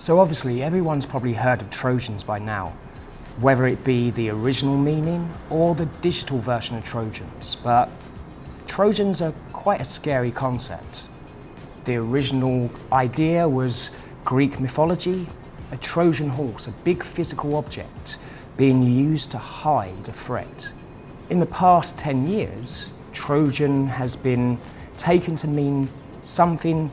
So obviously everyone's probably heard of Trojans by now, whether it be the original meaning or the digital version of Trojans, but Trojans are quite a scary concept. The original idea was Greek mythology, a Trojan horse, a big physical object being used to hide a threat. In the past 10 years, Trojan has been taken to mean something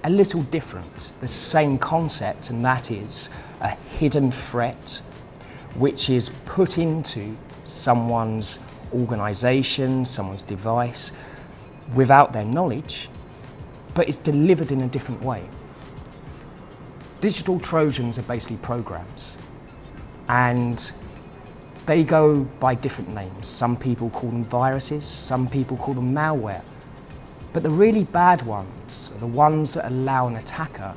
a little different, the same concept, and that is a hidden threat which is put into someone's organisation, someone's device, without their knowledge, but it's delivered in a different way. Digital Trojans are basically programs, and they go by different names. Some people call them viruses, some people call them malware. But the really bad ones are the ones that allow an attacker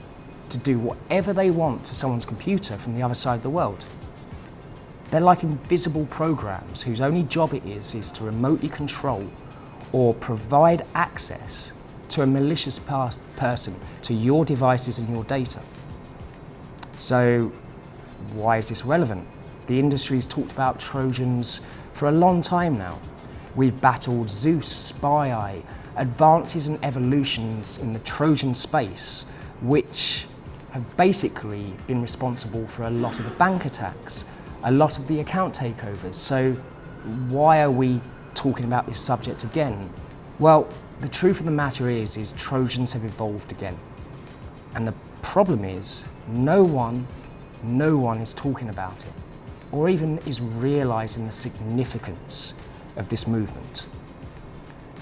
to do whatever they want to someone's computer from the other side of the world. They're like invisible programs whose only job it is to remotely control or provide access to a malicious person to your devices and your data. So why is this relevant? The industry's talked about Trojans for a long time now. We've battled Zeus, Spy-Eye, advances and evolutions in the Trojan space, which have basically been responsible for a lot of the bank attacks, a lot of the account takeovers. So why are we talking about this subject again? Well, the truth of the matter is Trojans have evolved again. And the problem is, no one is talking about it, or even is realising the significance of this movement.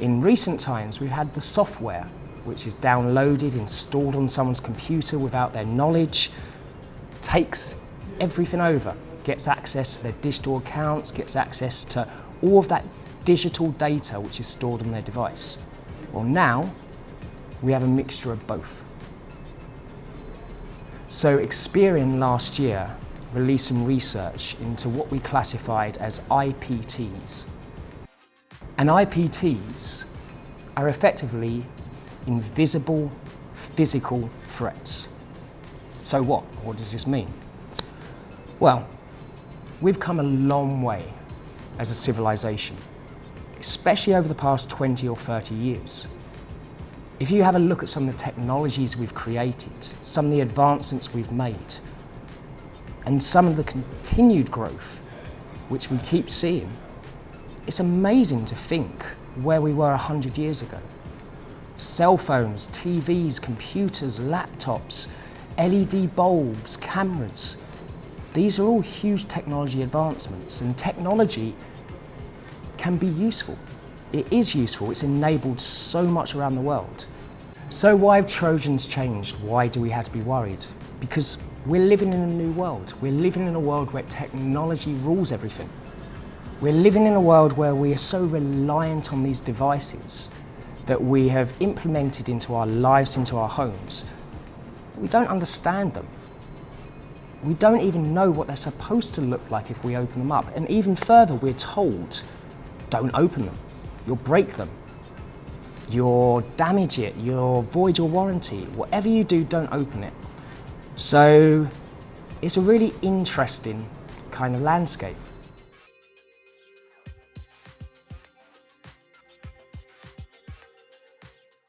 In recent times, we've had the software, which is downloaded, installed on someone's computer without their knowledge, takes everything over, gets access to their digital accounts, gets access to all of that digital data which is stored on their device. Well, now we have a mixture of both. So Experian last year released some research into what we classified as IPTs. And IPTs are effectively invisible physical threats. So what? What does this mean? Well, we've come a long way as a civilization, especially over the past 20 or 30 years. If you have a look at some of the technologies we've created, some of the advancements we've made, and some of the continued growth which we keep seeing, it's amazing to think where we were 100 years ago. Cell phones, TVs, computers, laptops, LED bulbs, cameras. These are all huge technology advancements, and technology can be useful. It is useful, it's enabled so much around the world. So why have Trojans changed? Why do we have to be worried? Because we're living in a new world. We're living in a world where technology rules everything. We're living in a world where we are so reliant on these devices that we have implemented into our lives, into our homes. We don't understand them. We don't even know what they're supposed to look like if we open them up. And even further, we're told, don't open them. You'll break them. You'll damage it. You'll void your warranty. Whatever you do, don't open it. So it's a really interesting kind of landscape.